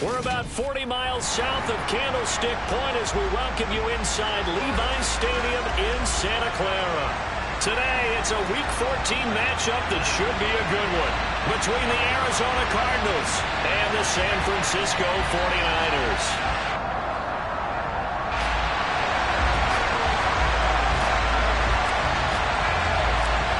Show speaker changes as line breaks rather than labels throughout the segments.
We're about 40 miles south of Candlestick Point as we welcome you inside Levi's Stadium in Santa Clara. Today, it's a Week 14 matchup that should be a good one between the Arizona Cardinals and the San Francisco 49ers.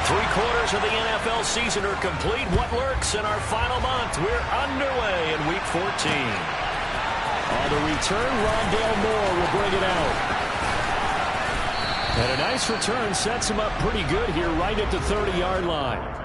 Three-quarters of the NFL season are complete. What lurks in our final month? We're underway in Week 14. On the return, Rondale Moore will bring it out. And a nice return sets him up pretty good here right at the 30-yard line.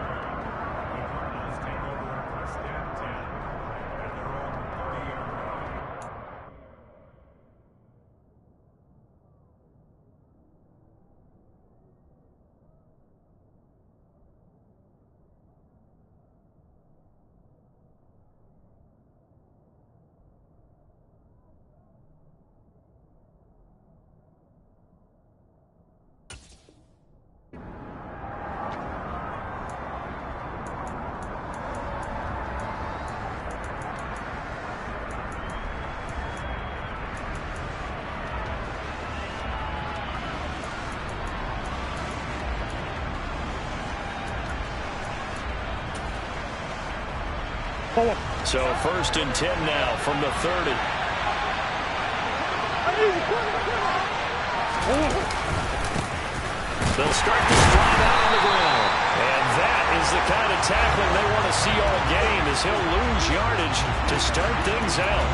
So 1st and 10 now from the 30. They'll start this drive out on the ground. And that is the kind of tackling they want to see all game, as he'll lose yardage to start things out.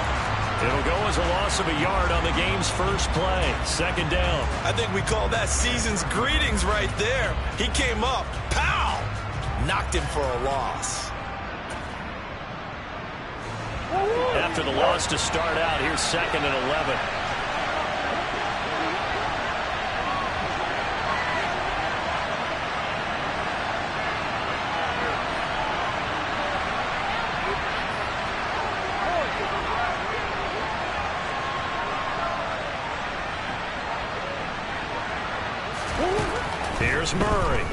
It'll go as a loss of a yard on the game's first play. 2nd down.
I think we call that season's greetings right there. He came up, pow! Knocked him for a loss.
After the loss to start out, here's 2nd and 11. Here's Murray.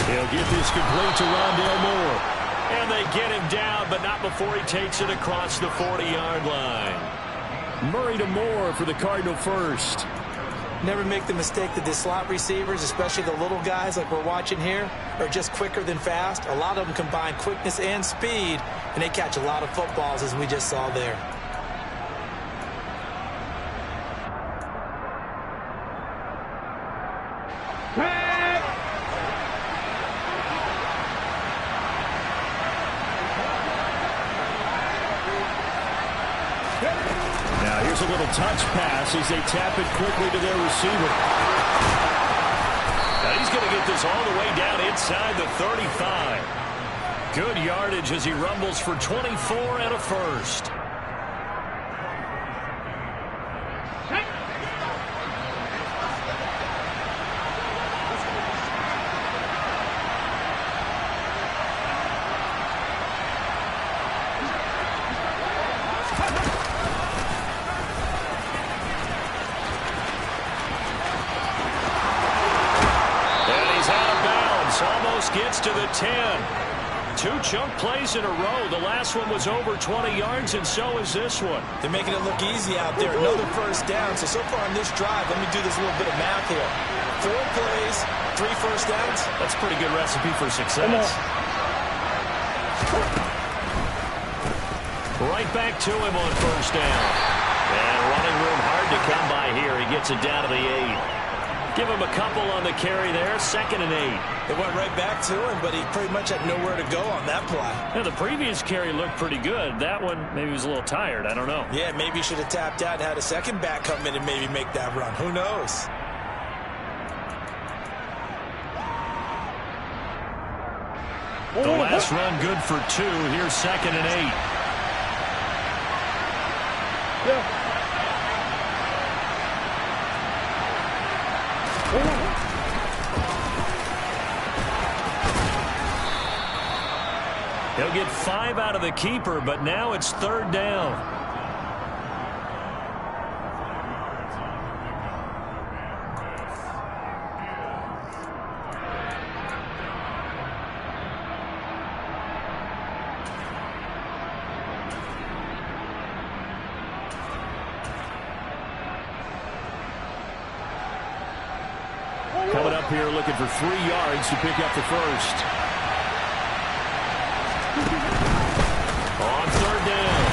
He'll get this complete to Rondale Moore. And they get him down, but not before he takes it across the 40-yard line. Murray to Moore for the Cardinal first.
Never make the mistake that the slot receivers, especially the little guys like we're watching here, are just quicker than fast. A lot of them combine quickness and speed, and they catch a lot of footballs, as we just saw there.
A little touch pass as they tap it quickly to their receiver. Now he's going to get this all the way down inside the 35. Good yardage as he rumbles for 24 and a first. Gets to the 10. 2 chunk plays in a row. The last one was over 20 yards, and so is this one.
They're making it look easy out there. Another first down. So far on this drive, let me do this little bit of math here. 4 plays, 3 first downs.
That's a pretty good recipe for success. Right back to him on first down. And running room hard to come by here. He gets it down to the 8. Give him a couple on the carry there. 2nd and 8.
It went right back to him, but he pretty much had nowhere to go on that play.
Yeah, the previous carry looked pretty good. That one, maybe he was a little tired. I don't know.
Yeah, maybe he should have tapped out and had a second back come in and maybe make that run. Who knows?
The last run good for 2. Here's 2nd and 8. Yeah. He'll get 5 out of the keeper, but now it's 3rd down. Coming up here looking for 3 yards to pick up the first. On third down,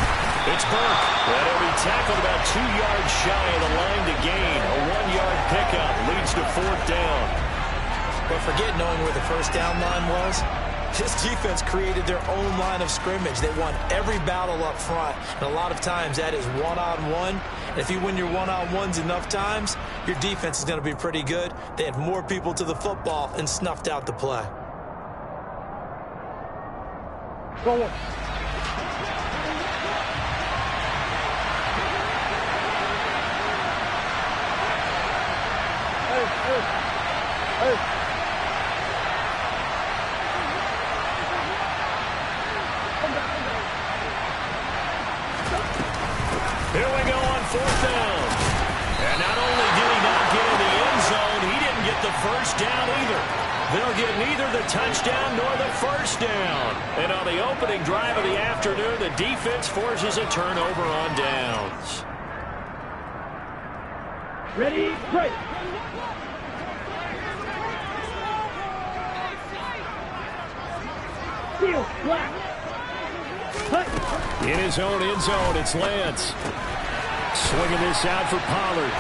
it's Burke. And he'll be tackled about 2 yards shy of the line to gain. A 1-yard pickup leads to fourth down.
But forget knowing where the first down line was. This defense created their own line of scrimmage. They won every battle up front. And a lot of times that is one-on-one. And if you win your one-on-ones enough times, your defense is going to be pretty good. They had more people to the football and snuffed out the play.
Go on. Hey.
Here we go on fourth down. And not only did he not get in the end zone, he didn't get the first down either. They'll get neither the touchdown nor the first down. And on the opening drive of the afternoon, the defense forces a turnover on downs.
Ready, break. Steal, black.
In his own end zone, it's Lance. Swinging this out for Pollard.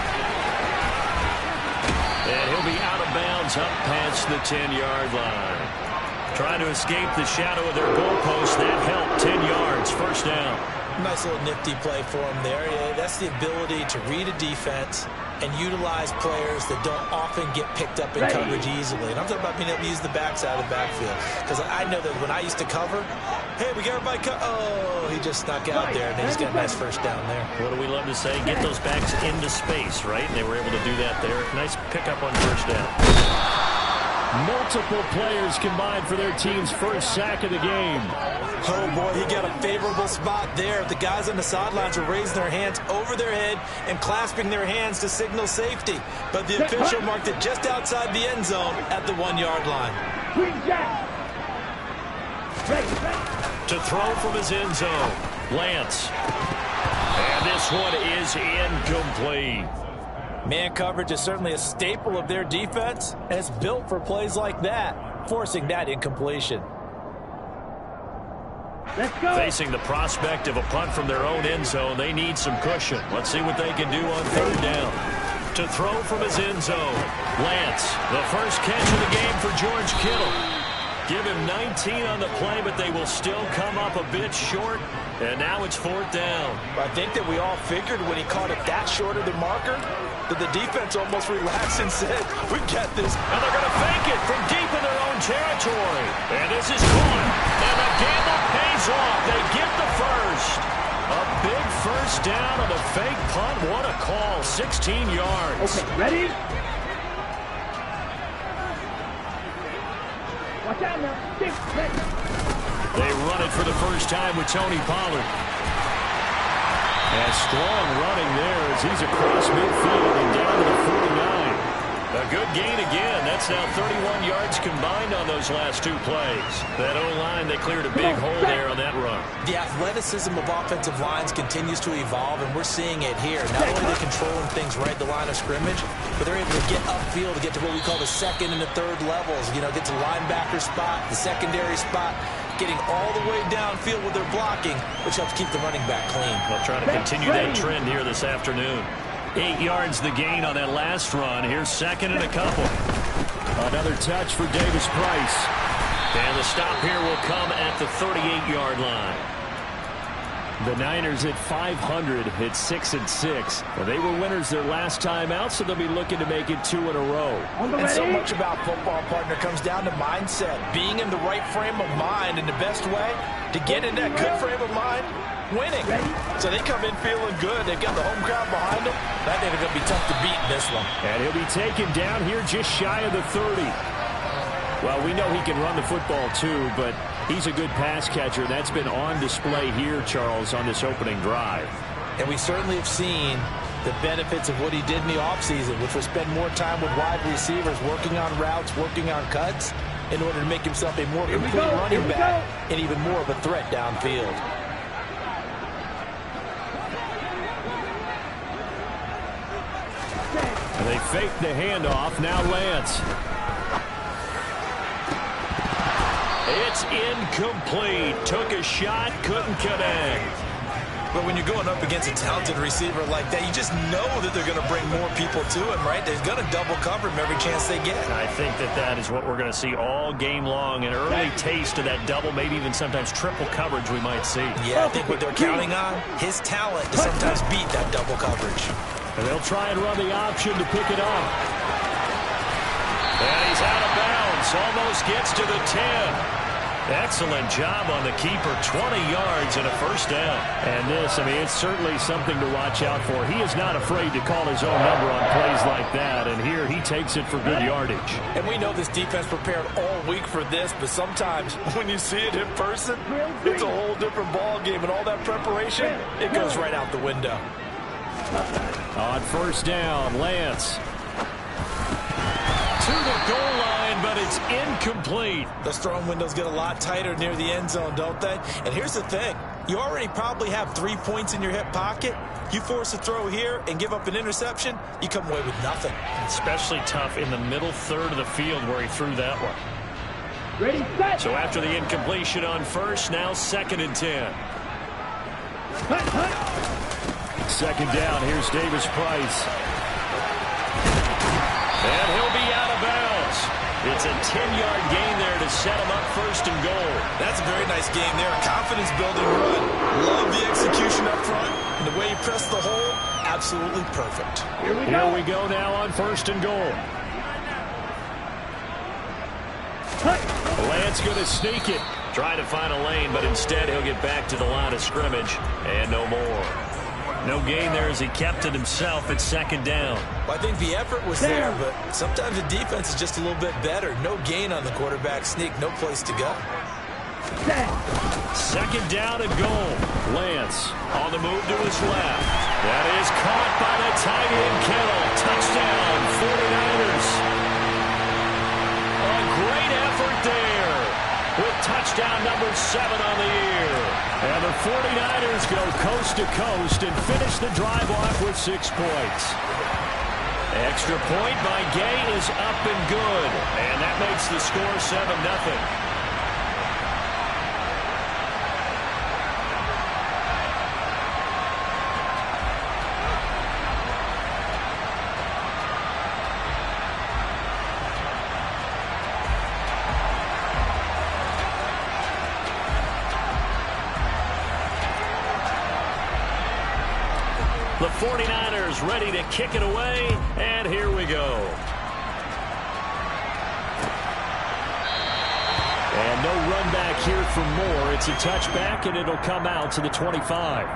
And he'll be out of bounds up past the 10-yard line. Trying to escape the shadow of their goalpost. That helped. 10 yards, first down.
Nice little nifty play for him there. Yeah, that's the ability to read a defense and utilize players that don't often get picked up in coverage easily. And I'm talking about being able to use the backside of the backfield. Because I know that when I used to cover, hey, we got everybody oh, he just snuck out there, and they just got a nice first down there.
What do we love to say? Get those backs into space, right? And they were able to do that there. Nice pickup on first down. Multiple players combined for their team's first sack of the game.
Oh, boy, he got a favorable spot there. The guys on the sidelines were raising their hands over their head and clasping their hands to signal safety. But the official marked it just outside the end zone at the 1-yard line.
To throw from his end zone, Lance. And this one is incomplete.
Man coverage is certainly a staple of their defense, and it's built for plays like that, forcing that incompletion.
Let's go.
Facing the prospect of a punt from their own end zone, they need some cushion. Let's see what they can do on third down. To throw from his end zone, Lance, the first catch of the game for George Kittle. Give him 19 on the play, but they will still come up a bit short. And now it's fourth down.
I think that we all figured when he caught it that short of the marker that the defense almost relaxed and said, we got this.
And they're going to fake it from deep in their own territory. And this is caught. And the gamble pays off. They get the first. A big first down on the fake punt. What a call. 16 yards.
Okay, ready? Watch out now. Ready.
They run it for the first time with Tony Pollard. And strong running there as he's across midfield and down to the 49. A good gain again. That's now 31 yards combined on those last two plays. That O-line, they cleared a big hole there on that run.
The athleticism of offensive lines continues to evolve, and we're seeing it here. Not only are they controlling things right at the line of scrimmage, but they're able to get upfield to get to what we call the second and the third levels. You know, get to the linebacker spot, the secondary spot, getting all the way downfield with their blocking, which helps keep the running back clean.
They'll try to continue that trend here this afternoon. 8 yards the gain on that last run. Here's second and a couple. Another touch for Davis Price. And the stop here will come at the 38-yard line. The Niners at 500 hit 6-6. Well, they were winners their last time out, so they'll be looking to make it 2 in a row.
And so much about football, partner, comes down to mindset. Being in the right frame of mind, and the best way to get in that good frame of mind, winning. So they come in feeling good. They've got the home crowd behind them. I think they're going to be tough to beat in this one.
And he'll be taken down here just shy of the 30. Well, we know he can run the football too, but he's a good pass catcher. That's been on display here, Charles, on this opening drive.
And we certainly have seen the benefits of what he did in the offseason, which was spend more time with wide receivers, working on routes, working on cuts, in order to make himself a more complete running back and even more of a threat downfield.
And they fake the handoff. Now Lance. It's incomplete. Took a shot, couldn't connect.
But when you're going up against a talented receiver like that, you just know that they're going to bring more people to him, right? They're going to double cover him every chance they get.
I think that is what we're going to see all game long. An early taste of that double, maybe even sometimes triple coverage we might see.
Yeah, I think what they're counting on, his talent to sometimes beat that double coverage.
And they'll try and run the option to pick it up. And he's out of bounds. Almost gets to the 10. Excellent job on the keeper. 20 yards and a first down. And this, I mean, it's certainly something to watch out for. He is not afraid to call his own number on plays like that. And here he takes it for good yardage.
And we know this defense prepared all week for this, but sometimes when you see it in person, it's a whole different ball game. And all that preparation, it goes right out the window.
On first down, Lance. To the goal line, but it's incomplete.
The strong windows get a lot tighter near the end zone, don't they? And here's the thing. You already probably have 3 points in your hip pocket. You force a throw here and give up an interception, you come away with nothing.
Especially tough in the middle third of the field where he threw that one.
Ready, set.
So after the incompletion on first, now 2nd and 10. Second down, here's Davis Price. And he'll be out of bounds. It's a 10-yard gain there to set him up 1st and goal.
That's a very nice game there. A confidence-building run. Love the execution up front. And the way he pressed the hole, absolutely perfect.
Here we go now on 1st and goal. Lance going to sneak it. Try to find a lane, but instead he'll get back to the line of scrimmage. And no more. No gain there as he kept it himself at 2nd down.
Well, I think the effort was there, but sometimes the defense is just a little bit better. No gain on the quarterback sneak, no place to go.
2nd down and goal. Lance on the move to his left. That is caught by the tight end Kittle. Touchdown, 49ers. A great effort there with touchdown number 7 on the year. And the 49ers go coast to coast and finish the drive off with 6 points. Extra point by Gay is up and good. And that makes the score 7-0. The 49ers ready to kick it away, and here we go. And no run back here for more. It's a touchback, and it'll come out to the 25.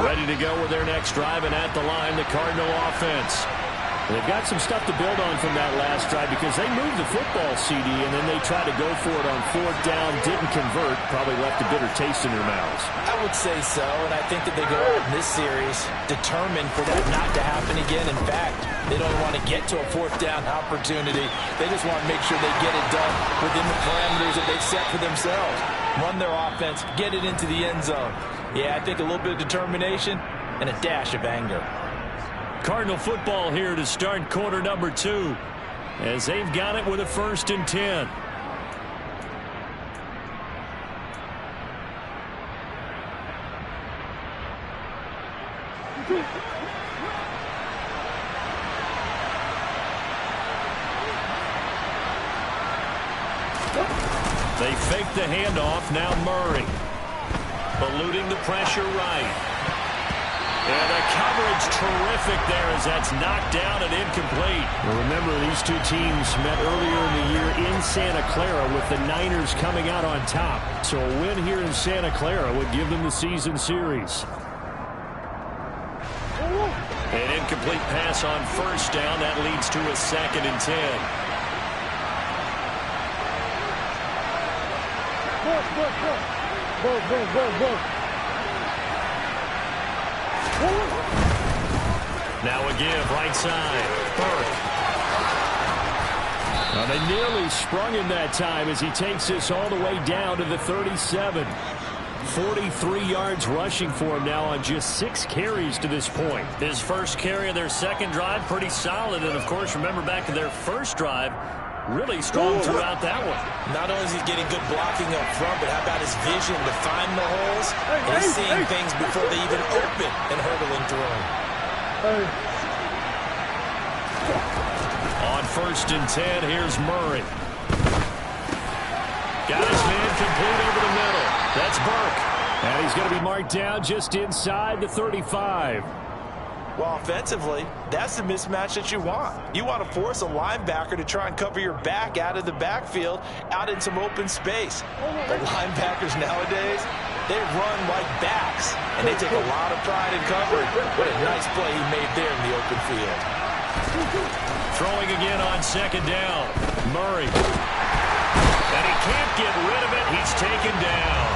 Ready to go with their next drive, and at the line, the Cardinal offense. They've got some stuff to build on from that last drive because they moved the football, CD, and then they tried to go for it on 4th down, didn't convert, probably left a bitter taste in their mouths.
I would say so, and I think that they go out in this series determined for that not to happen again. In fact, they don't want to get to a 4th down opportunity. They just want to make sure they get it done within the parameters that they've set for themselves. Run their offense, get it into the end zone. Yeah, I think a little bit of determination and a dash of anger.
Cardinal football here to start quarter number 2 as they've got it with a 1st and 10. They fake the handoff. Now Murray eluding the pressure right. And the coverage terrific there as that's knocked down and incomplete. Well, remember, these two teams met earlier in the year in Santa Clara with the Niners coming out on top. So a win here in Santa Clara would give them the season series. An incomplete pass on 1st down. That leads to a 2nd and 10.
Go.
Now a give, right side. Burke. Now they nearly sprung him that time as he takes this all the way down to the 37. 43 yards rushing for him now on just 6 carries to this point. His first carry of their 2nd drive, pretty solid. And, of course, remember back to their 1st drive, really strong throughout that one.
Not only is he getting good blocking up front, but how about his vision to find the holes? And he's seeing things before they even open and hurdling through them.
On 1st and 10, here's Murray. Got his man complete over the middle. That's Burke. And he's going to be marked down just inside the 35.
Well, offensively, that's the mismatch that you want. You want to force a linebacker to try and cover your back out of the backfield, out in some open space. The linebackers nowadays, they run like backs, and they take a lot of pride in covering. What a nice play he made there in the open field.
Throwing again on 2nd down. Murray. And he can't get rid of it. He's taken down.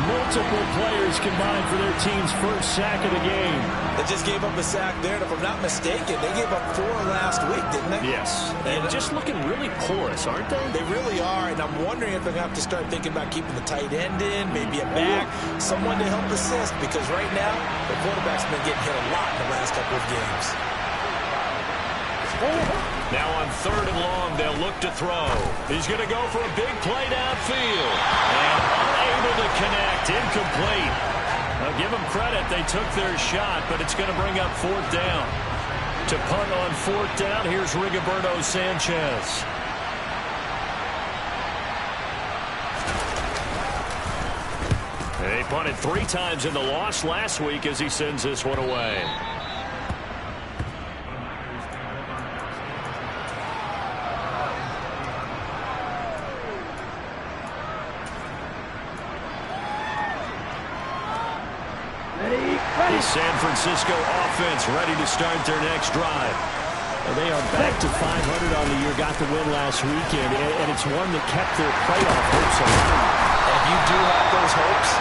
Multiple players combined for their team's 1st sack of the game.
They just gave up a sack there, and if I'm not mistaken, they gave up 4 last week, didn't they?
Yes, and just looking really porous, aren't they?
They really are, and I'm wondering if they're going to have to start thinking about keeping the tight end in, maybe a back, someone to help assist, because right now, the quarterback's been getting hit a lot in the last couple of games.
Now on 3rd and long, they'll look to throw. He's going to go for a big play downfield. And unable to connect, incomplete. Now give them credit, they took their shot, but it's going to bring up 4th down. To punt on 4th down, here's Rigoberto Sanchez. They punted 3 times in the loss last week as he sends this one away. The San Francisco offense ready to start their next drive. Well, they are back to 500 on the year, got the win last weekend, and it's one that kept their playoff hopes alive.
And if you do have those hopes,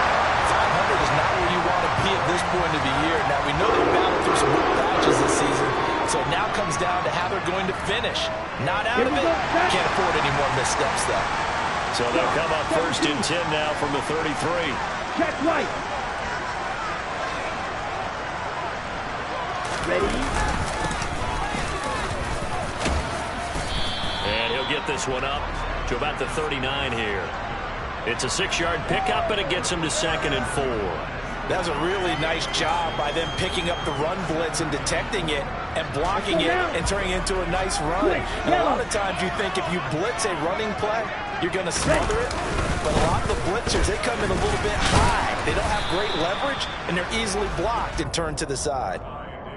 500 is not where you want to be at this point of the year. Now, we know they've battled through some rough patches this season, so it now comes down to how they're going to finish. Not out of it. Can't afford any more missteps, though.
So they'll come up 1st and 10 now from the 33.
Check right. Ready?
And he'll get this one up to about the 39 here. It's a 6-yard pickup, and it gets him to 2nd and 4.
That was a really nice job by them picking up the run blitz and detecting it and blocking it and turning it into a nice run. And a lot of times you think if you blitz a running play, you're going to smother it. But a lot of the blitzers, they come in a little bit high. They don't have great leverage, and they're easily blocked and turned to the side.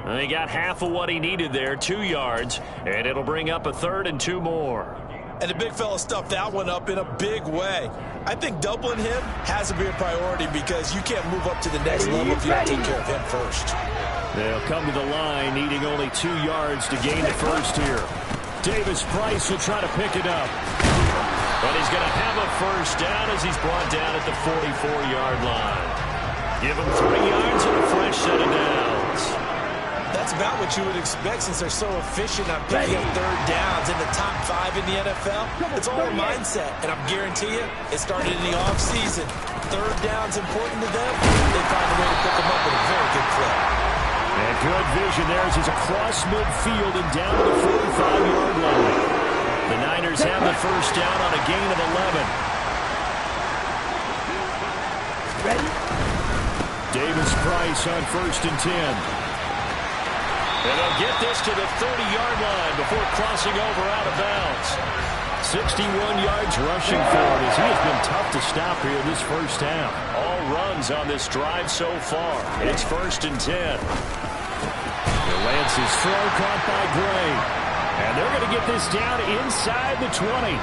Well, he got half of what he needed there, 2 yards, and it'll bring up a 3rd and 2 more.
And the big fella stuffed that one up in a big way. I think doubling him has to be a priority because you can't move up to the next level if you don't take care of him first.
They'll come to the line, needing only 2 yards to gain the first here. Davis Price will try to pick it up. But he's going to have a first down as he's brought down at the 44-yard line. Give him 3 yards and a fresh set of downs.
That's about what you would expect since they're so efficient on picking up third downs in the top 5 in the NFL. It's all a mindset, and I guarantee you it started in the offseason. Third down's important to them. They find a way to pick them up with a very good clip.
And good vision there as he's across midfield and down to the 45-yard line. The Niners have the first down on a gain of 11.
Ready?
Davis Price on 1st and 10. And they'll get this to the 30-yard line before crossing over out of bounds. 61 yards rushing for him as he has been tough to stop here this first half. All runs on this drive so far. It's 1st and 10. Lance's throw caught by Gray. And they're going to get this down inside the 20.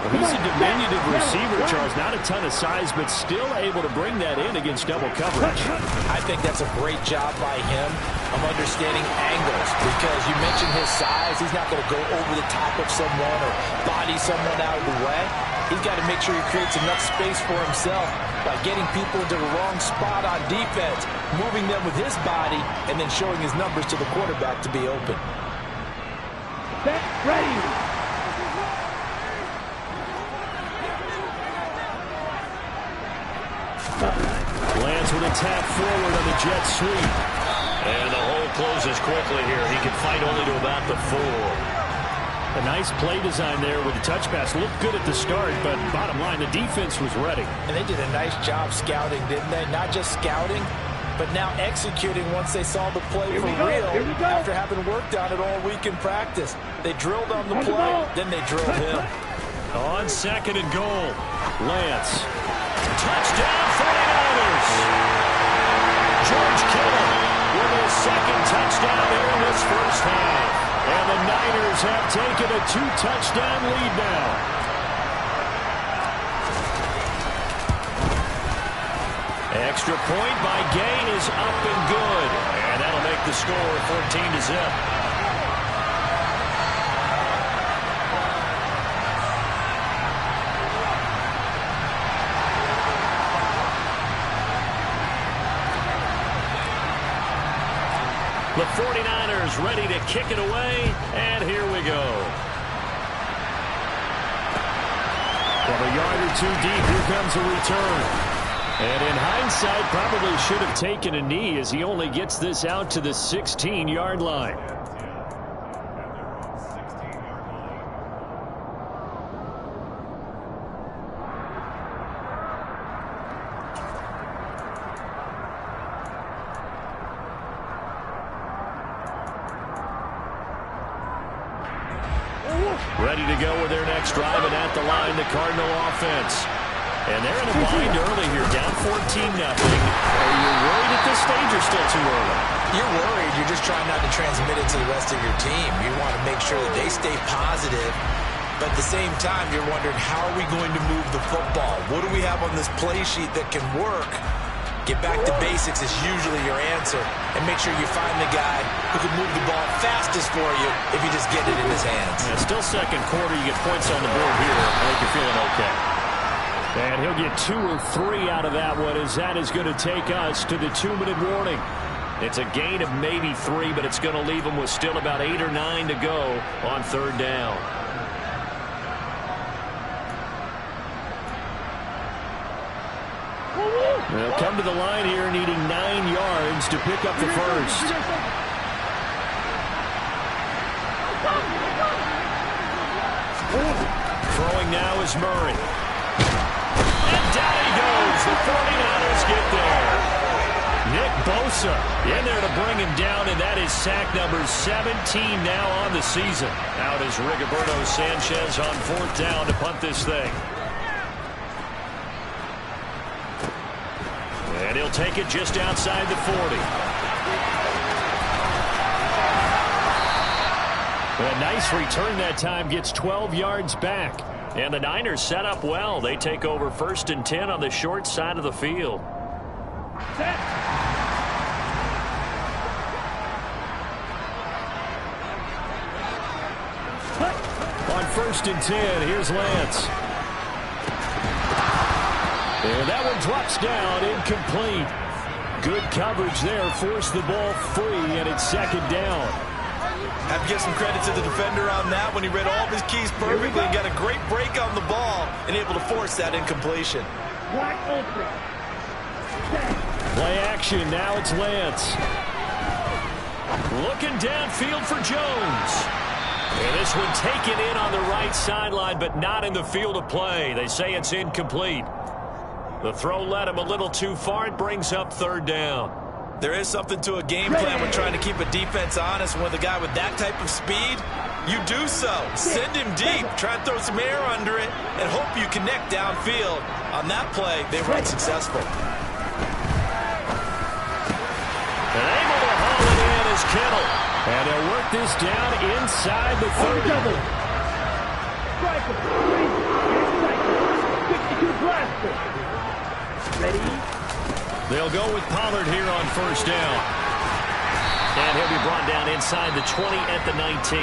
Well, he's a diminutive receiver, Charles. Not a ton of size, but still able to bring that in against double coverage.
I think that's a great job by him of understanding angles because you mentioned his size. He's not going to go over the top of someone or body someone out of the way. He's got to make sure he creates enough space for himself by getting people into the wrong spot on defense, moving them with his body, and then showing his numbers to the quarterback to be open.
Set, ready.
Lance with a tap forward on the jet sweep. And the hole closes quickly here. He can fight only to about the 4. A nice play design there with the touch pass. Looked good at the start, but bottom line, the defense was ready.
And they did a nice job scouting, didn't they? Not just scouting, but now executing once they saw the play for real after having worked on it all week in practice. They drilled on the play, then they drilled him.
On 2nd and goal, Lance. Touchdown 49ers! George Kittle with his 2nd touchdown there in this first half. And the Niners have taken a 2-touchdown lead now. Extra point by Gain is up and good. And that'll make the score 14-0. The 49ers ready to kick it away, and here we go. From a yard or 2 deep, here comes a return. And in hindsight, probably should have taken a knee as he only gets this out to the 16-yard line. Ready to go with their next drive, and at the line, the Cardinal offense. And they're in a bind early here, down 14-0. Are you worried at this stage or still too early?
You're worried. You're just trying not to transmit it to the rest of your team. You want to make sure that they stay positive. But at the same time, you're wondering, how are we going to move the football? What do we have on this play sheet that can work? Get back to basics is usually your answer. And make sure you find the guy who can move the ball fastest for you if you just get it in his hands.
Yeah, still second quarter. You get points on the board here. I think you're feeling okay. And he'll get 2 or 3 out of that one as that is going to take us to the 2-minute warning. It's a gain of maybe 3, but it's going to leave them with still about 8 or 9 to go on 3rd down. They'll come to the line here needing 9 yards to pick up the first. Throwing now is Murray. And down he goes. The 49ers get there. Nick Bosa in there to bring him down, and that is sack number 17 now on the season. Out is Rigoberto Sanchez on 4th down to punt this thing. And he'll take it just outside the 40. A nice return that time, gets 12 yards back. And the Niners set up well. They take over 1st and 10 on the short side of the field.
Set.
On 1st and 10, here's Lance. And that one drops down, incomplete. Good coverage there, forced the ball free, and it's 2nd down.
Have to give some credit to the defender on that when he read all of his keys perfectly and got a great break on the ball and able to force that incompletion.
Wide open. Set.
Play action, now it's Lance. Looking downfield for Jones. And this one taken in on the right sideline, but not in the field of play. They say it's incomplete. The throw led him a little too far. It brings up 3rd down.
There is something to a game plan when trying to keep a defense honest. With a guy with that type of speed, you do so. Send him deep. Try and throw some air under it and hope you connect downfield. On that play, they were unsuccessful.
And able to haul it in is Kittle. And they'll work this down inside the 30.
Striker. 52 blaster. Ready?
They'll go with Pollard here on 1st down. And he'll be brought down inside the 20 at the 19.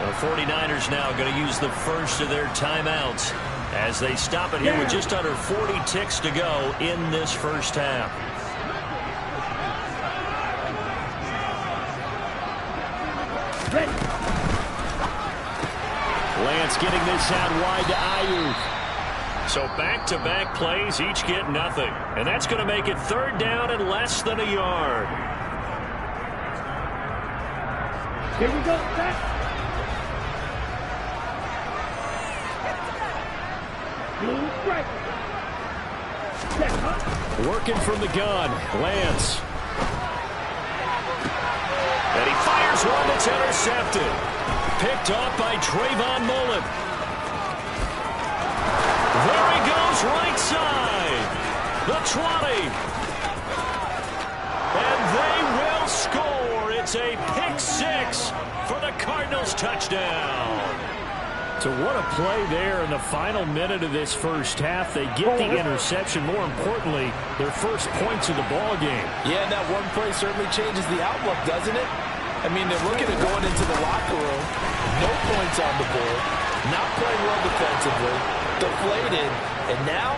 The 49ers now going to use the first of their timeouts as they stop it here with just under 40 ticks to go in this first half.
Ready.
Lance getting this out wide to Ayuk. So back-to-back plays, each get nothing. And that's going to make it 3rd down and less than a yard.
Here we go. Set. Blue striker. Set. Huh?
Working from the gun, Lance. And he fires one that's intercepted. Picked off by Trayvon Mullen. There he goes, right side. The 20. And they will score. It's a pick 6 for the Cardinals touchdown. So what a play there in the final minute of this first half. They get the interception. More importantly, their first points of the ball game.
Yeah, and that one play certainly changes the outlook, doesn't it? I mean, they're looking at going into the locker room. No points on the board. Not playing well defensively. Deflated. And now,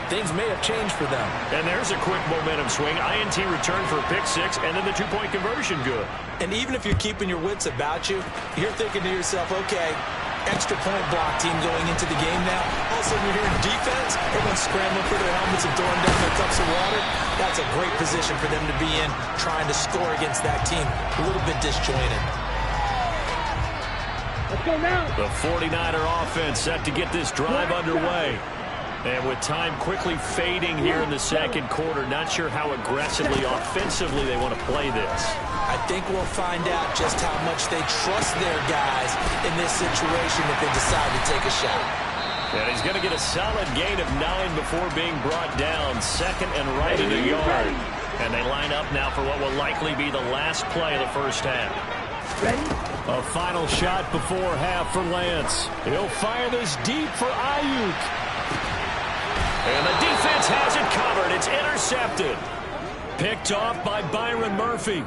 things may have changed for them.
And there's a quick momentum swing. INT return for a pick 6, and then the 2-point conversion good.
And even if you're keeping your wits about you, you're thinking to yourself, okay, extra point block team going into the game now. All of a sudden you're hearing defense, everyone's scrambling for their helmets and throwing down their cups of water. That's a great position for them to be in, trying to score against that team. A little bit disjointed.
Let's go now.
The 49er offense set to get this drive underway. And with time quickly fading here in the second quarter, not sure how aggressively, offensively they want to play this.
I think we'll find out just how much they trust their guys in this situation if they decide to take a shot.
And he's going to get a solid gain of 9 before being brought down. 2nd and right at a yard. And they line up now for what will likely be the last play of the first half.
Ready?
A final shot before half for Lance. He'll fire this deep for Ayuk. And the defense has it covered. It's intercepted. Picked off by Byron Murphy.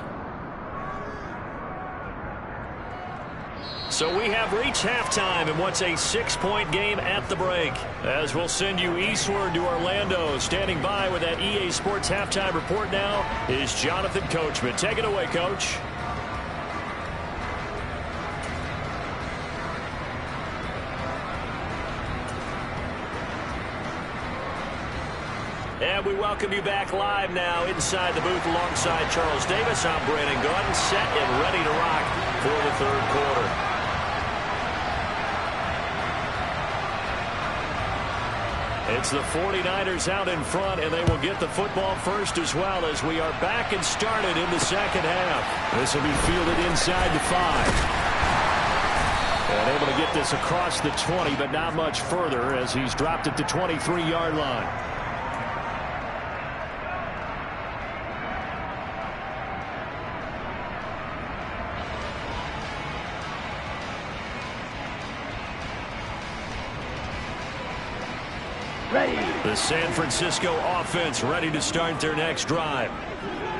So we have reached halftime in what's a 6-point game at the break. As we'll send you eastward to Orlando. Standing by with that EA Sports halftime report now is Jonathan Coachman. Take it away, Coach. And we welcome you back live now inside the booth alongside Charles Davis. I'm Brandon Gaudin, set and ready to rock for the third quarter. It's the 49ers out in front, and they will get the football first as well as we are back and started in the second half. This will be fielded inside the 5. And able to get this across the 20, but not much further as he's dropped it to 23-yard line.
Ready.
The San Francisco offense ready to start their next drive.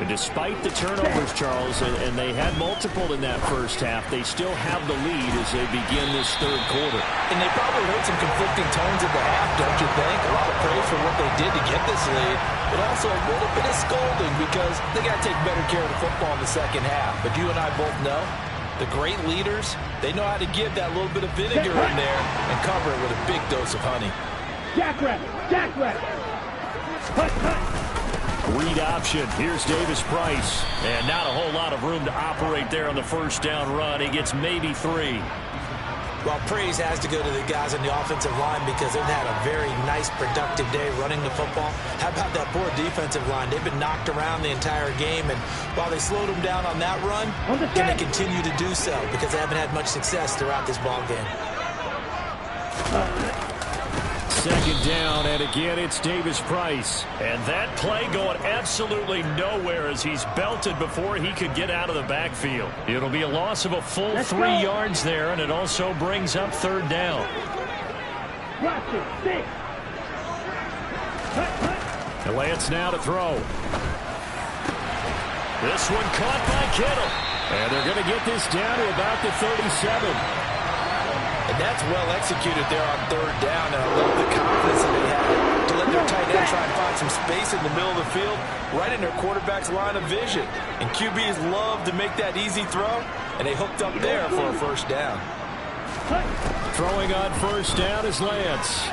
And despite the turnovers, Charles, and they had multiple in that first half, they still have the lead as they begin this third quarter.
And they probably heard some conflicting tones at the half, don't you think? A lot of praise for what they did to get this lead, but also a little bit of scolding because they got to take better care of the football in the second half. But you and I both know the great leaders, they know how to give that little bit of vinegar in there and cover it with a big dose of honey.
Jackrabbit. Jackrabbit. Hut, hut.
Read option. Here's Davis Price. And not a whole lot of room to operate there on the first down run. He gets maybe 3.
Well, praise has to go to the guys on the offensive line because they've had a very nice, productive day running the football. How about that poor defensive line? They've been knocked around the entire game, and while they slowed them down on that run, can they continue to do so because they haven't had much success throughout this ball game.
Second down, and again it's Davis Price. And that play going absolutely nowhere as he's belted before he could get out of the backfield. It'll be a loss of a full 3 yards there, and it also brings up third down.
Watch it. 6. Hut, hut.
And Lance now to throw. This one caught by Kittle. And they're going to get this down to about the 37.
And that's well executed there on third down, and I love the confidence that they had to let their tight end try and find some space in the middle of the field, right in their quarterback's line of vision. And QBs love to make that easy throw, and they hooked up there for a first down.
Throwing on first down is Lance.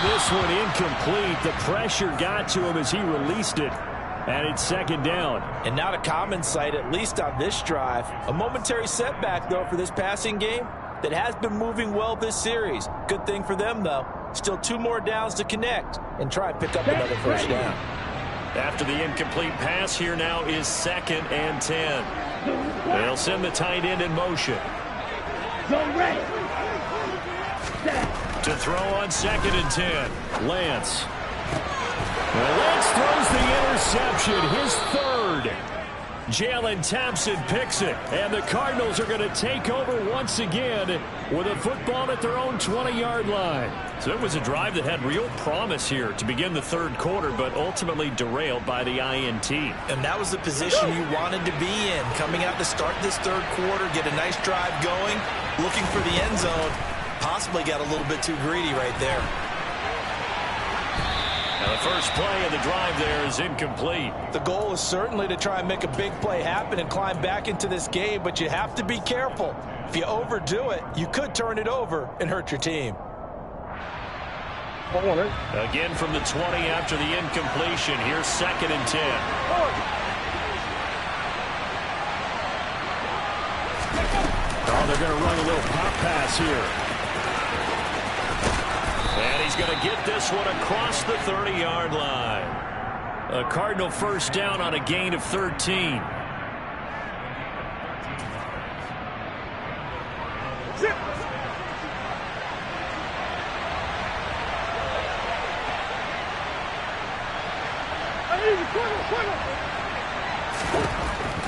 This one incomplete. The pressure got to him as he released it. And it's second down.
And not a common sight, at least on this drive. A momentary setback, though, for this passing game that has been moving well this series. Good thing for them, though. Still 2 more downs to connect and try and pick up another first down.
After the incomplete pass, here now is 2nd and 10. They'll send the tight end in motion. To throw on 2nd and 10. Lance. Well, Lance throws the interception, his 3rd. Jalen Thompson picks it, and the Cardinals are going to take over once again with a football at their own 20-yard line. So it was a drive that had real promise here to begin the third quarter, but ultimately derailed by the INT.
And that was the position you wanted to be in, coming out to start this third quarter, get a nice drive going, looking for the end zone. Possibly got a little bit too greedy right there.
Now the first play of the drive there is incomplete.
The goal is certainly to try and make a big play happen and climb back into this game, but you have to be careful. If you overdo it, you could turn it over and hurt your team.
Again from the 20 after the incompletion. Here's 2nd and 10. Oh, they're going to run a little pop pass here. And he's going to get this one across the 30-yard line. A Cardinal first down on a gain of 13.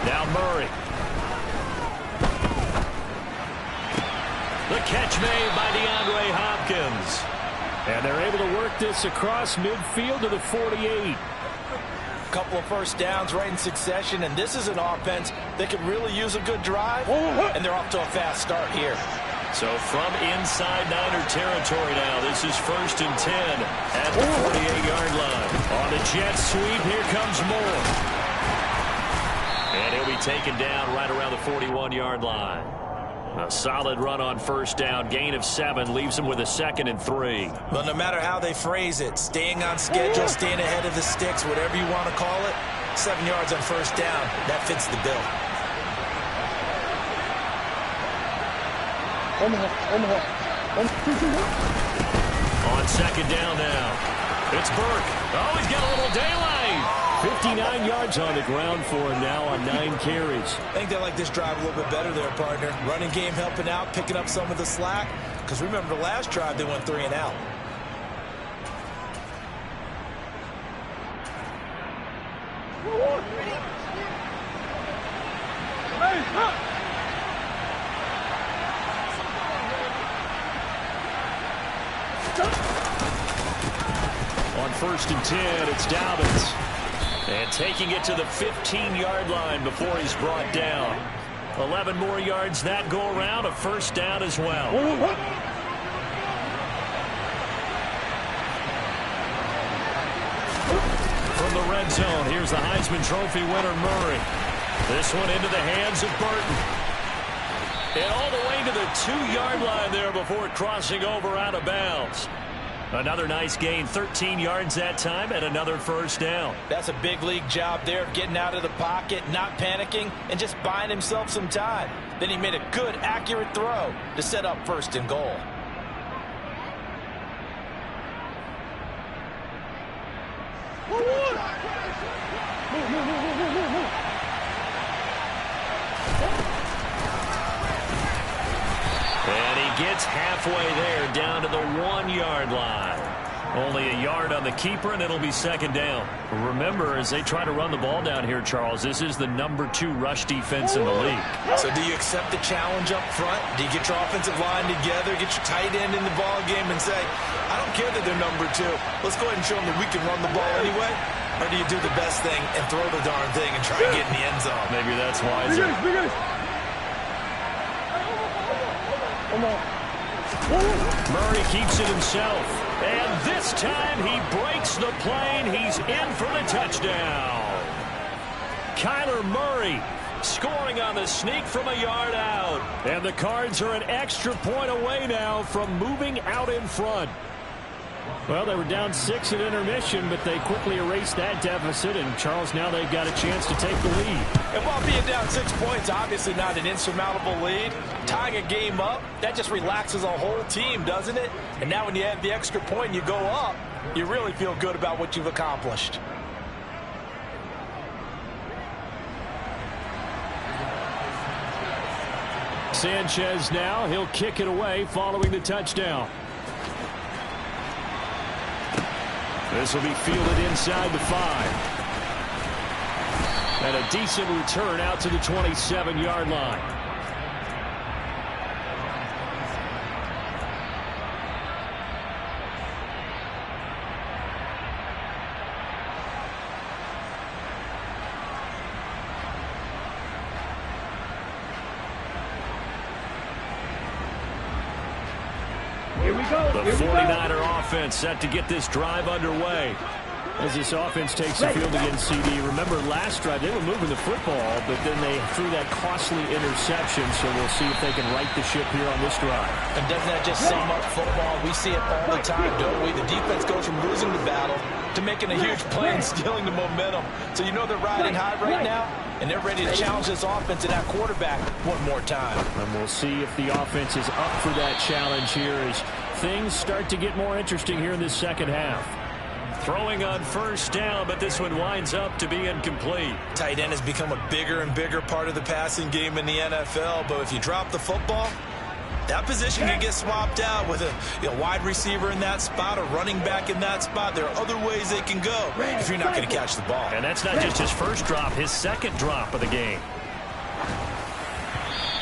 Now Murray. The catch made by DeAndre Hopkins. And they're able to work this across midfield to the 48.
A couple of first downs right in succession, and this is an offense that could really use a good drive, and they're off to a fast start here.
So from inside Niner territory now, this is 1st and 10 at the 48-yard line. On the jet sweep, here comes Moore. And he'll be taken down right around the 41-yard line. A solid run on first down. Gain of 7 leaves him with a 2nd and 3.
Well, no matter how they phrase it, staying on schedule, staying ahead of the sticks, whatever you want to call it, 7 yards on first down, that fits the bill.
On second down now. It's Burke. Oh, he's got a little daylight. 59 yards on the ground for him now on 9 carries.
I think they like this drive a little bit better there, partner. Running game helping out, picking up some of the slack. Because remember the last drive, they went 3 and out.
On 1st and 10, it's Dobbins. And taking it to the 15-yard line before he's brought down. 11 more yards that go around, a first down as well. From the red zone, here's the Heisman Trophy winner, Murray. This one into the hands of Burton. And all the way to the 2-yard line there before crossing over out of bounds. Another nice gain, 13 yards that time, and another first down.
That's a big league job there, getting out of the pocket, not panicking, and just buying himself some time. Then he made a good, accurate throw to set up 1st and goal.
And he gets halfway there, down to the 1-yard line. Only a yard on the keeper, and it'll be 2nd down. Remember, as they try to run the ball down here, Charles, this is the #2 rush defense in the league.
So do you accept the challenge up front? Do you get your offensive line together, get your tight end in the ball game and say, I don't care that they're #2. Let's go ahead and show them that we can run the ball anyway? Or do you do the best thing and throw the darn thing and try and get in the end zone?
Maybe that's wiser. Murray keeps it himself. And this time he breaks the plane. He's in for the touchdown. Kyler Murray scoring on the sneak from a yard out. And the Cards are an extra point away now from moving out in front. Well, they were down 6 at intermission, but they quickly erased that deficit. And, Charles, now they've got a chance to take the lead.
And while being down 6 points, obviously not an insurmountable lead, tying a game up, that just relaxes a whole team, doesn't it? And now when you have the extra point and you go up, you really feel good about what you've accomplished.
Sanchez now, he'll kick it away following the touchdown. This will be fielded inside the 5. And a decent return out to the 27-yard line.
Here we go.
The 49er offense set to get this drive underway. As this offense takes the field against CD. Remember, last drive, they were moving the football, but then they threw that costly interception, so we'll see if they can right the ship here on this drive.
And doesn't that just sum up football? We see it all the time, don't we? The defense goes from losing the battle to making a huge play and stealing the momentum. So you know they're riding high right now, and they're ready to challenge this offense and that quarterback one more time.
And we'll see if the offense is up for that challenge here as things start to get more interesting here in this second half. Throwing on first down, but this one winds up to be incomplete.
Tight end has become a bigger and bigger part of the passing game in the NFL, but if you drop the football, that position can get swapped out with a wide receiver in that spot, a running back in that spot. There are other ways they can go if you're not going to catch the ball.
And that's not just his first drop, his second drop of the game.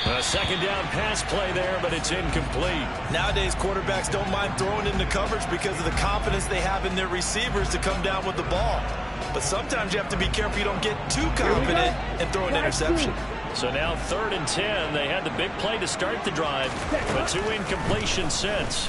A second down pass play there, but it's incomplete.
Nowadays, quarterbacks don't mind throwing into coverage because of the confidence they have in their receivers to come down with the ball. But sometimes you have to be careful you don't get too confident and throw an interception.
So now 3rd and 10. They had the big play to start the drive, but 2 incompletions since.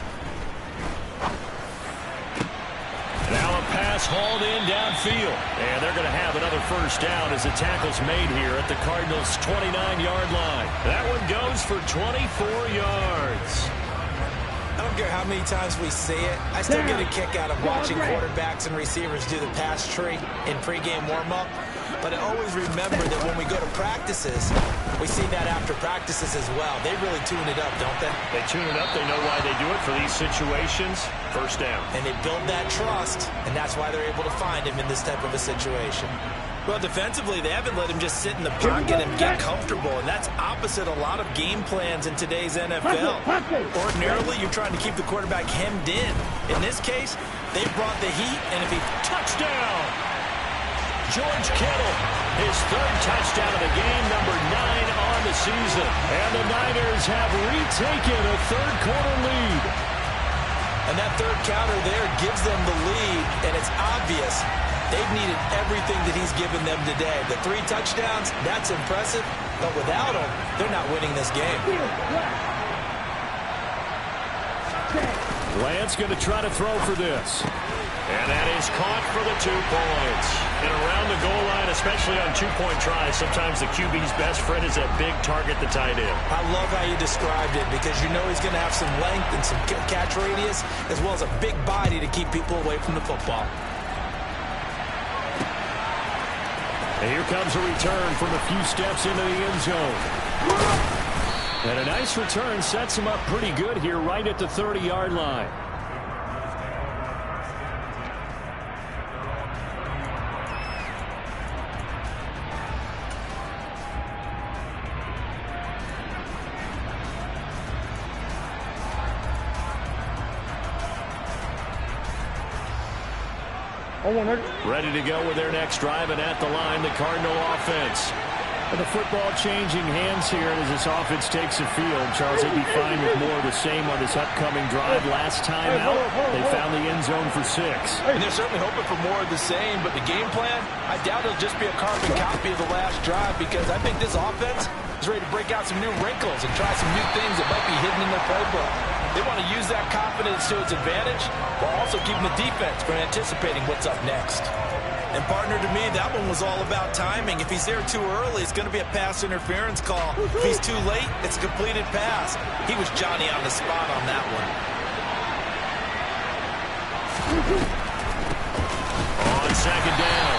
Now a pass hauled in downfield. And they're going to have another first down as the tackle's made here at the Cardinals' 29-yard line. That one goes for 24 yards.
I don't care how many times we see it. I still get a kick out of watching quarterbacks and receivers do the pass tree in pregame warm-up. But I always remember that when we go to practices, we see that after practices as well. They really tune it up, don't they?
They tune it up. They know why they do it for these situations. First down.
And they build that trust, and that's why they're able to find him in this type of a situation. Well, defensively, they haven't let him just sit in the pocket and get comfortable, and that's opposite a lot of game plans in today's NFL. Ordinarily, you're trying to keep the quarterback hemmed in. In this case, they brought the heat, and if he...
Touchdown! George Kittle, his 3rd touchdown of the game, number 9 on the season. And the Niners have retaken a 3rd-quarter lead.
And that third counter there gives them the lead, and it's obvious they've needed everything that he's given them today. The 3 touchdowns, that's impressive, but without him, they're not winning this game.
Lance going to try to throw for this. And that is caught for the 2 points. And around the goal line, especially on 2-point tries, sometimes the QB's best friend is that big target, the tight end.
I love how you described it because you know he's going to have some length and some catch radius as well as a big body to keep people away from the football.
And here comes a return from a few steps into the end zone. And a nice return sets him up pretty good here right at the 30-yard line. Ready to go with their next drive, and at the line, the Cardinal offense. And the football changing hands here as this offense takes the field. Charles, they'd be fine with more of the same on this upcoming drive. Last time out, they found the end zone for 6.
And they're certainly hoping for more of the same, but the game plan, I doubt it'll just be a carbon copy of the last drive because I think this offense is ready to break out some new wrinkles and try some new things that might be hidden in their playbook. They want to use that confidence to its advantage while also keeping the defense from anticipating what's up next. And, partner, to me, that one was all about timing. If he's there too early, it's going to be a pass interference call. If he's too late, it's a completed pass. He was Johnny on the spot on that one.
On second down,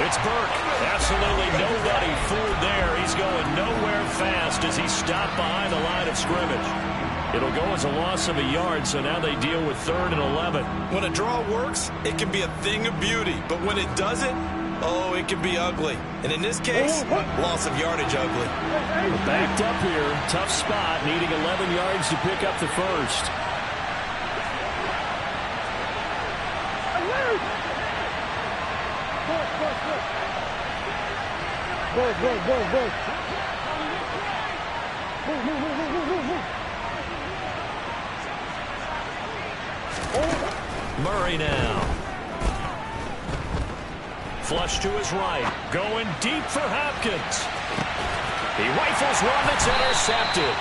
it's Burke. Absolutely nobody fooled there. He's going nowhere fast as he stopped behind the line of scrimmage. It'll go as a loss of a yard, so now they deal with 3rd and 11.
When a draw works, it can be a thing of beauty. But when it doesn't, oh, it can be ugly. And in this case, loss of yardage ugly.
Backed up here, tough spot, needing 11 yards to pick up the first.
Go.
Murray now. Flush to his right. Going deep for Hopkins. He rifles one that's intercepted.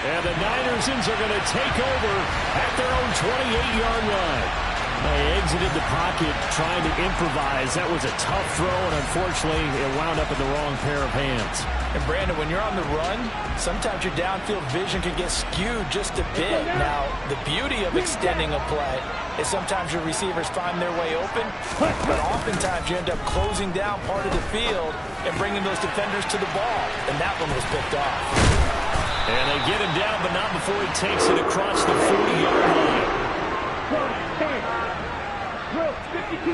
And the Niners are going to take over at their own 28-yard line. They exited the pocket trying to improvise. That was a tough throw, and unfortunately, it wound up in the wrong pair of hands.
And, Brandon, when you're on the run, sometimes your downfield vision can get skewed just a bit. Now, the beauty of extending a play is sometimes your receivers find their way open, but oftentimes you end up closing down part of the field and bringing those defenders to the ball, and that one was picked off.
And they get him down, but not before he takes it across the 40-yard line.
52.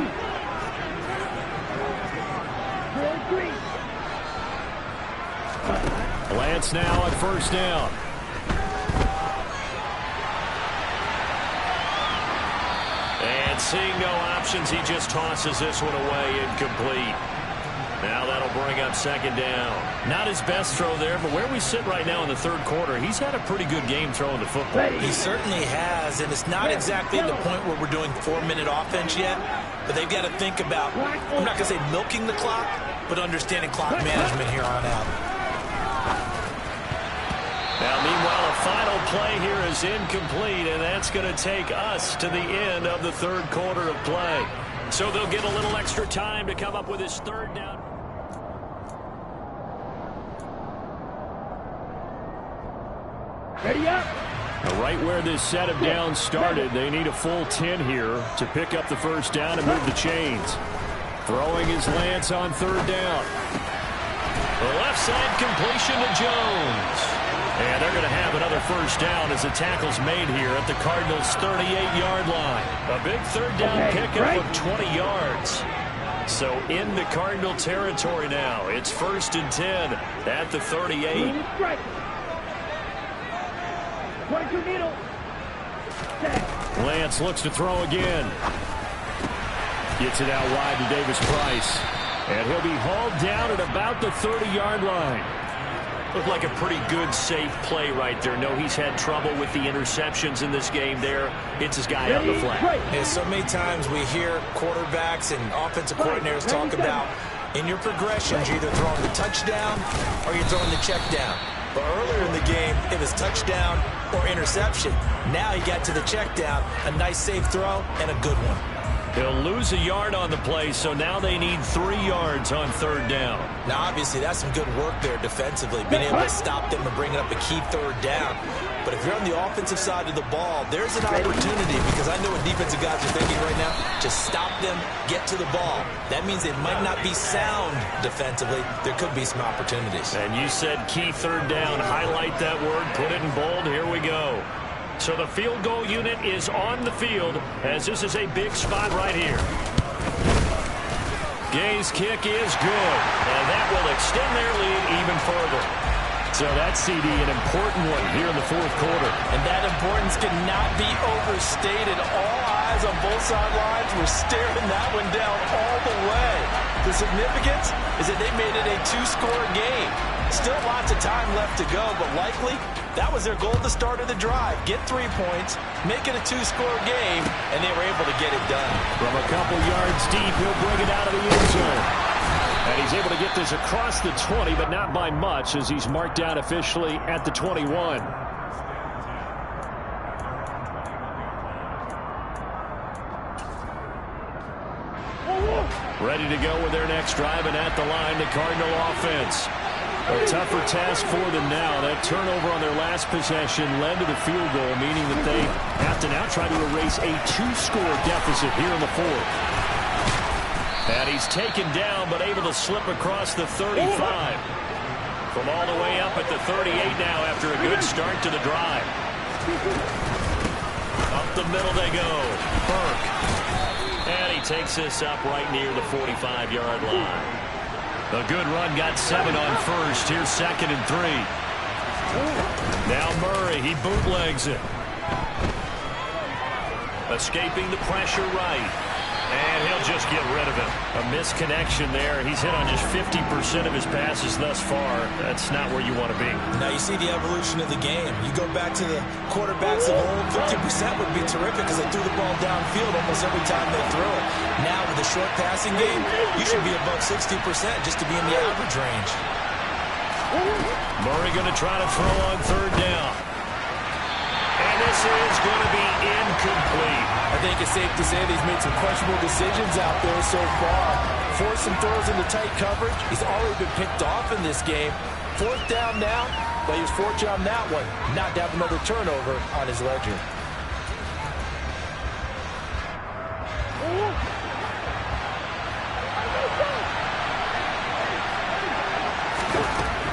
Lance now at first down. And seeing no options, he just tosses this one away, incomplete. Now that'll bring up second down. Not his best throw there, but where we sit right now in the 3rd quarter, he's had a pretty good game throwing the football.
He certainly has, and it's not exactly at the point where we're doing 4-minute offense yet, but they've got to think about, I'm not going to say milking the clock, but understanding clock management here on out.
Now, meanwhile, a final play here is incomplete, and that's going to take us to the end of the 3rd quarter of play. So they'll get a little extra time to come up with his 3rd down.
Ready up.
Right where this set of downs started, they need a full 10 here to pick up the first down and move the chains. Throwing is Lance on 3rd down. The left side completion to Jones. And they're going to have another first down as the tackle's made here at the Cardinals' 38-yard line. A big 3rd down pickup of 20 yards. So in the Cardinal territory now. It's 1st and 10 at the 38.
22 needle.
Lance looks to throw again. Gets it out wide to Davis Price. And he'll be hauled down at about the 30-yard line. Looked like a pretty good, safe play right there. No, he's had trouble with the interceptions in this game there. Hits his guy out in the flat.
Yeah, so many times we hear quarterbacks and offensive coordinators talk about in your progressions, you're either throwing the touchdown or you're throwing the check down. But earlier in the game, it was touchdown or interception. Now he got to the check down, a nice safe throw, and a good one.
He'll lose a yard on the play, so now they need 3 yards on 3rd down.
Now, obviously, that's some good work there defensively, being able to stop them and bring up a key 3rd down. But if you're on the offensive side of the ball, there's an opportunity, because I know what defensive guys are thinking right now. Just stop them, get to the ball. That means it might not be sound defensively. There could be some opportunities.
And you said key 3rd down. Highlight that word, put it in bold. Here we go. So the field goal unit is on the field, as this is a big spot right here. Gay's kick is good, and that will extend their lead even further. So that CD, an important one here in the 4th quarter.
And that importance cannot be overstated. All eyes on both sidelines were staring that one down all the way. The significance is that they made it a 2-score game. Still lots of time left to go, but likely that was their goal at the start of the drive. Get 3 points, make it a 2-score game, and they were able to get it done.
From a couple yards deep, he'll bring it out of the end zone. And he's able to get this across the 20, but not by much, as he's marked down officially at the 21. Ready to go with their next drive, and at the line, the Cardinal offense. A tougher task for them now. That turnover on their last possession led to the field goal, meaning that they have to now try to erase a 2-score deficit here in the 4th. And he's taken down, but able to slip across the 35. From all the way up at the 38 now after a good start to the drive. Up the middle they go. Burke. And he takes this up right near the 45-yard line. A good run, got 7 on first. Here's 2nd and 3. Now Murray, he bootlegs it. Escaping the pressure right. And he'll just get rid of it. A misconnection there. He's hit on just 50% of his passes thus far. That's not where you want to be.
Now you see the evolution of the game. You go back to the quarterbacks of old, 50% would be terrific because they threw the ball downfield almost every time they threw it. Now with the short passing game, you should be above 60% just to be in the average range.
Murray going to try to throw on 3rd down. And this is going to be incomplete.
I think it's safe to say that he's made some questionable decisions out there so far. Forced some throws into tight coverage. He's already been picked off in this game. 4th down now, but he was fortunate on that one not to have another turnover on his ledger.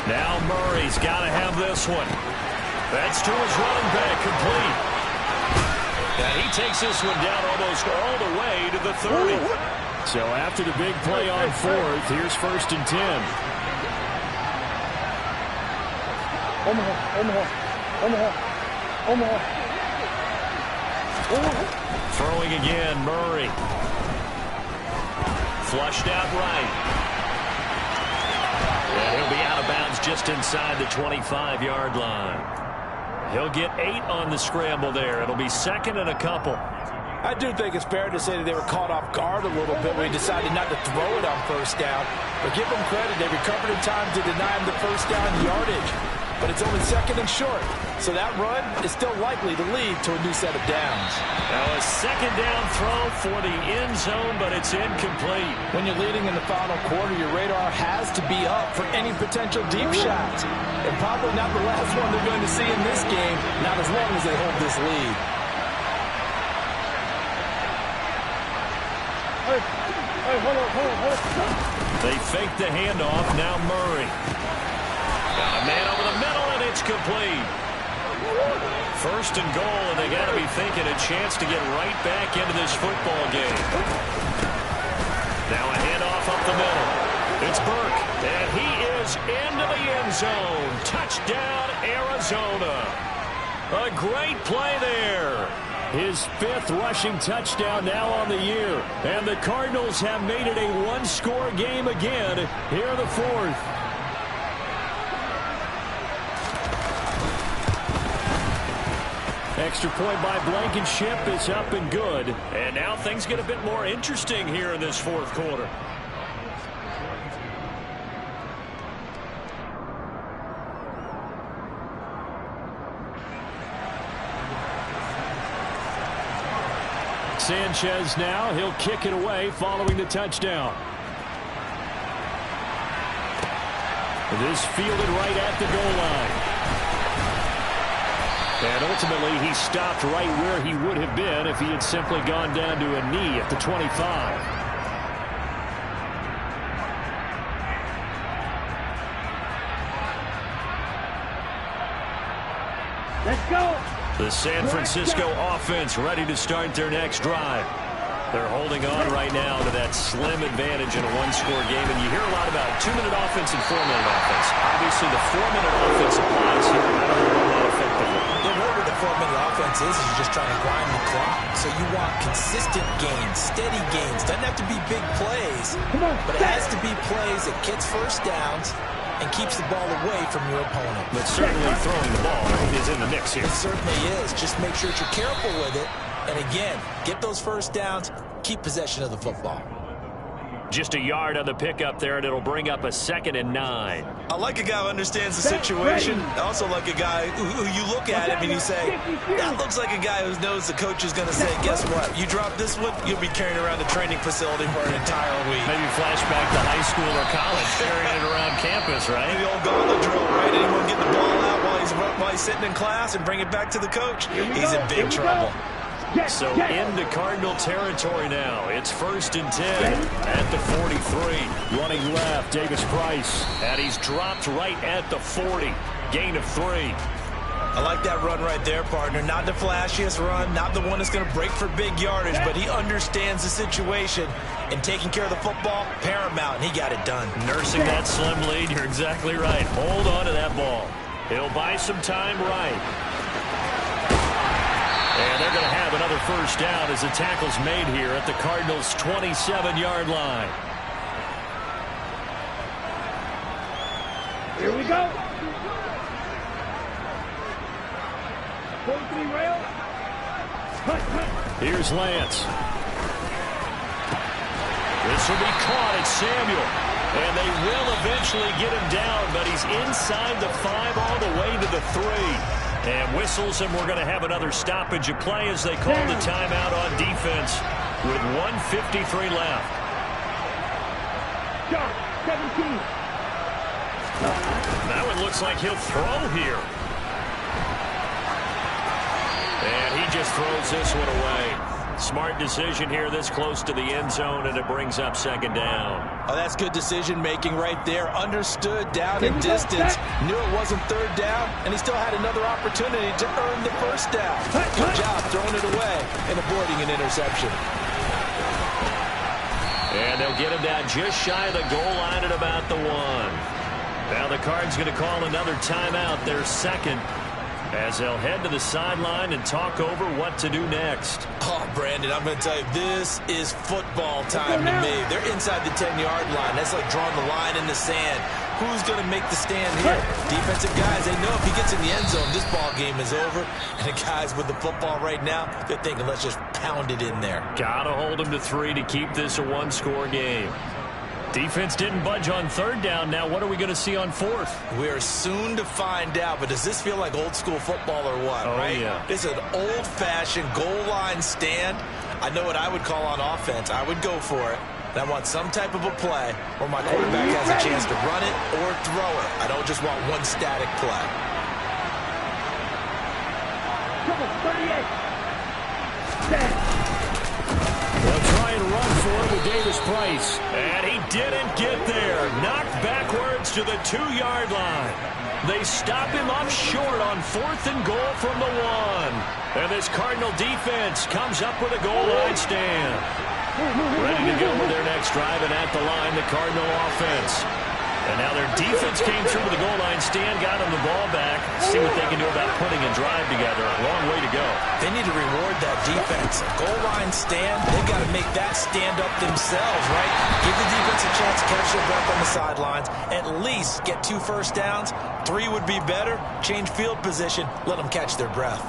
Now Murray's got to have this one. That's to his running back, complete. And he takes this one down almost all the way to the 30. So after the big play on 4th, here's 1st and 10. Throwing again, Murray. Flushed out right. And he'll be out of bounds just inside the 25-yard line. He'll get 8 on the scramble there. It'll be 2nd and a couple.
I do think it's fair to say that they were caught off guard a little bit when he decided not to throw it on 1st down. But give them credit. They recovered in time to deny him the 1st down yardage. But it's only 2nd and short. So that run is still likely to lead to a new set of downs.
Now a 2nd down throw for the end zone, but it's incomplete.
When you're leading in the final quarter, your radar has to be up for any potential deep shots. And probably not the last one they're going to see in this game, not as long as they hold this lead.
They fake the handoff. Now Murray. Got a man over the middle, and it's complete. 1st and goal, and they got to be thinking a chance to get right back into this football game. Now a handoff up the middle. It's Burke, and he is into the end zone. Touchdown, Arizona. A great play there. His 5th rushing touchdown now on the year. And the Cardinals have made it a 1-score game again here in the 4th. Extra point by Blankenship is up and good. And now things get a bit more interesting here in this fourth quarter. Sanchez now, he'll kick it away following the touchdown. This fielded right at the goal line. And ultimately, he stopped right where he would have been if he had simply gone down to a knee at the 25.
Let's go.
The San Francisco offense ready to start their next drive. They're holding on right now to that slim advantage in a one-score game. And you hear a lot about 2-minute offense and 4-minute offense. Obviously, the 4-minute offense applies here. I don't know that effectively.
The role with the 4-minute offense is you're just trying to grind the clock. So you want consistent gains, steady gains. Doesn't have to be big plays, but it has to be plays that gets first downs and keeps the ball away from your opponent.
But certainly throwing the ball is in the mix here.
It certainly is. Just make sure that you're careful with it. And again, get those first downs, keep possession of the football.
Just a yard on the pickup there, and it'll bring up a 2nd and 9.
I like a guy who understands the situation. I also like a guy who you look at him and you say, that looks like a guy who knows the coach is going to say, guess what? You drop this one, you'll be carrying around the training facility for an entire week.
Maybe flashback to high school or college, carrying it around campus, right?
The old gauntlet drill, right? Anyone get the ball out while he's sitting in class and bring it back to the coach? He's in big trouble.
So into Cardinal territory now. It's 1st and 10 at the 43. Running left, Davis Price. And he's dropped right at the 40. Gain of 3.
I like that run right there, partner. Not the flashiest run, not the one that's going to break for big yardage, but he understands the situation, and taking care of the football, paramount, and he got it done.
Nursing that slim lead, you're exactly right. Hold on to that ball. He'll buy some time right. And they're going to have another first down as the tackle's made here at the Cardinals' 27-yard line.
Here we go. 43 rail.
Here's Lance. This will be caught at Samuel. And they will eventually get him down, but he's inside the 5 all the way to the 3. And whistles, and we're going to have another stoppage of play as they call the timeout on defense with 1:53 left.
17.
Now it looks like he'll throw here. And he just throws this one away. Smart decision here this close to the end zone, and it brings up 2nd down.
Oh, that's good decision-making right there. Understood down and distance. Knew it wasn't 3rd down, and he still had another opportunity to earn the first down. Good job throwing it away and avoiding an interception.
And they'll get him down just shy of the goal line at about the 1. Now the Cards going to call another timeout, their 2nd, as they'll head to the sideline and talk over what to do next.
Oh, Brandon, I'm going to tell you, this is football time to me. They're inside the 10-yard line. That's like drawing the line in the sand. Who's going to make the stand here? Defensive guys, they know if he gets in the end zone, this ball game is over. And the guys with the football right now, they're thinking, let's just pound it in there.
Got to hold him to 3 to keep this a one-score game. Defense didn't budge on 3rd down. Now what are we going to see on 4th?
We're soon to find out, but does this feel like old school football or what, right?
Yeah.
This is an old-fashioned goal line stand. I know what I would call on offense. I would go for it. And I want some type of a play where my quarterback has a chance to run it or throw it. I don't just want one static play.
Come on, 38.
They'll try and run for it with Davis Price. And he didn't get there. Knocked backwards to the 2-yard line. They stop him up short on 4th and goal from the 1. And this Cardinal defense comes up with a goal line stand. Ready to go with their next drive, and at the line, the Cardinal offense. And now their defense came through with the goal line stand, got them the ball back. See what they can do about putting a drive together. A long way to go.
They need to reward that defense. Goal line stand, they've got to make that stand up themselves, right? Give the defense a chance to catch their breath on the sidelines. At least get 2 first downs. 3 would be better. Change field position. Let them catch their breath.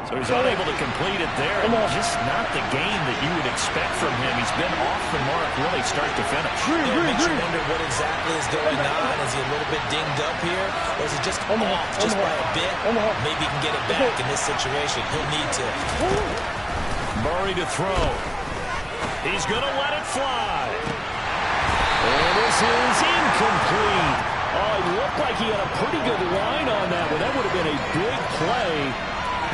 So he's unable to complete it there. Just not the game that you would expect from him. He's been off the mark really start to finish.
It makes you wonder what exactly is going on. Is he a little bit dinged up here? Or is he just off just by a bit? Maybe he can get it back in this situation. He'll need to.
Murray to throw. He's going to let it fly. And this is incomplete. Oh, it looked like he had a pretty good line on that one. That would have been a big play,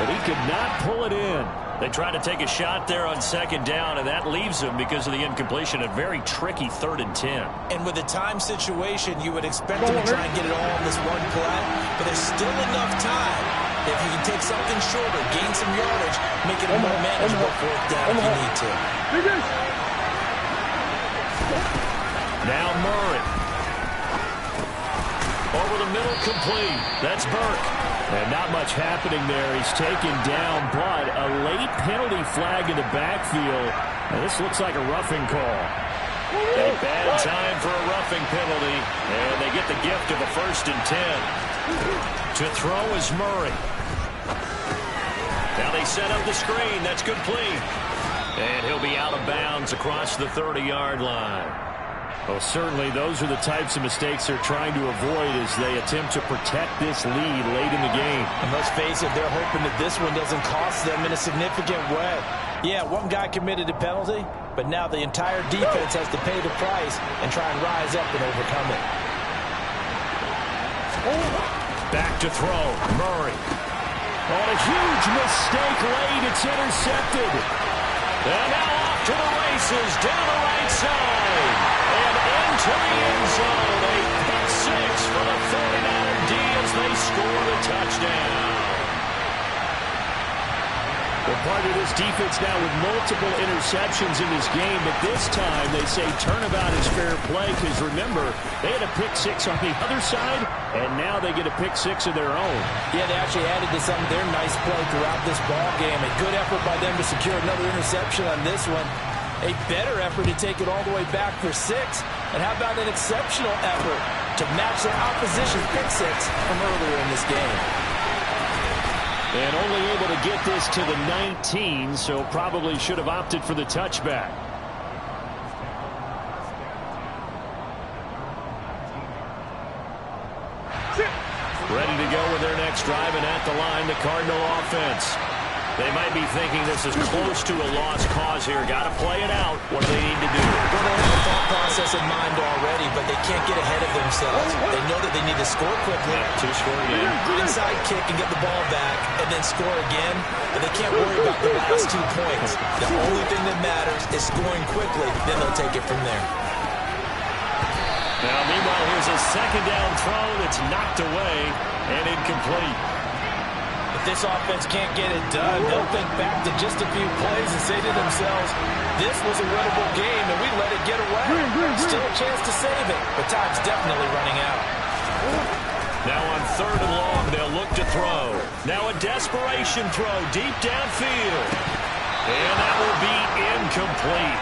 but he could not pull it in. They tried to take a shot there on second down, and that leaves him, because of the incompletion, a very tricky 3rd and 10.
And with a time situation, you would expect him to try and get it all in this one play, but there's still enough time. If you can take something shorter, gain some yardage, make it a more manageable 4th down if you need to.
Now Murray. Over the middle, complete. That's Burke. And not much happening there. He's taken down, but a late penalty flag in the backfield. And this looks like a roughing call. A bad time for a roughing penalty. And they get the gift of a 1st and 10. To throw is Murray. Now they set up the screen. That's complete. And he'll be out of bounds across the 30-yard line. Well, certainly those are the types of mistakes they're trying to avoid as they attempt to protect this lead late in the game.
And let's face it, they're hoping that this one doesn't cost them in a significant way. Yeah, one guy committed a penalty, but now the entire defense has to pay the price and try and rise up and overcome it.
Back to throw, Murray. On a huge mistake late, it's intercepted. And now off to the races, down the right side. And into the end zone, a pick 6 for the 49er D as they score the touchdown. Well, part of this defense now with multiple interceptions in this game, but this time they say turnabout is fair play, because remember, they had a pick 6 on the other side, and now they get a pick 6 of their own.
Yeah, they actually added to some of their nice play throughout this ball game. A good effort by them to secure another interception on this one. A better effort to take it all the way back for 6. And how about an exceptional effort to match their opposition's pick 6 from earlier in this game?
And only able to get this to the 19, so probably should have opted for the touchback. Ready to go with their next drive, and at the line, the Cardinal offense. They might be thinking this is close to a lost cause here. Got to play it out. What do they need to do?
Well, they have a thought process in mind already, but they can't get ahead of themselves. They know that they need to score quickly.
To score again.
Inside kick and get the ball back, and then score again. But they can't worry about the last 2 points. The only thing that matters is scoring quickly. Then they'll take it from there.
Now, meanwhile, here's a second down throw that's knocked away and incomplete.
If this offense can't get it done, they'll think back to just a few plays and say to themselves, this was a winnable game and we let it get away. Still a chance to save it, but time's definitely running out.
Now on 3rd and long, they'll look to throw. Now a desperation throw deep downfield. And that will be incomplete.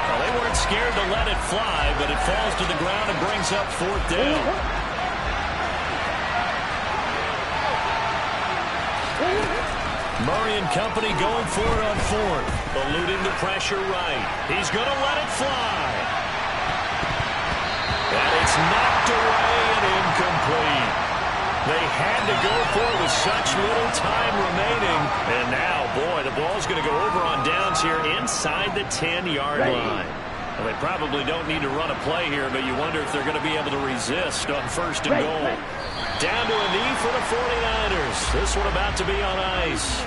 Well, they weren't scared to let it fly, but it falls to the ground and brings up 4th down. Murray and company going for it on 4th. Eluding the pressure right. He's going to let it fly. And it's knocked away and incomplete. They had to go for it with such little time remaining. And now, boy, the ball's going to go over on downs here inside the 10-yard line. Well, they probably don't need to run a play here, but you wonder if they're going to be able to resist on 1st and goal. Down to a knee for the 49ers. This one about to be on ice.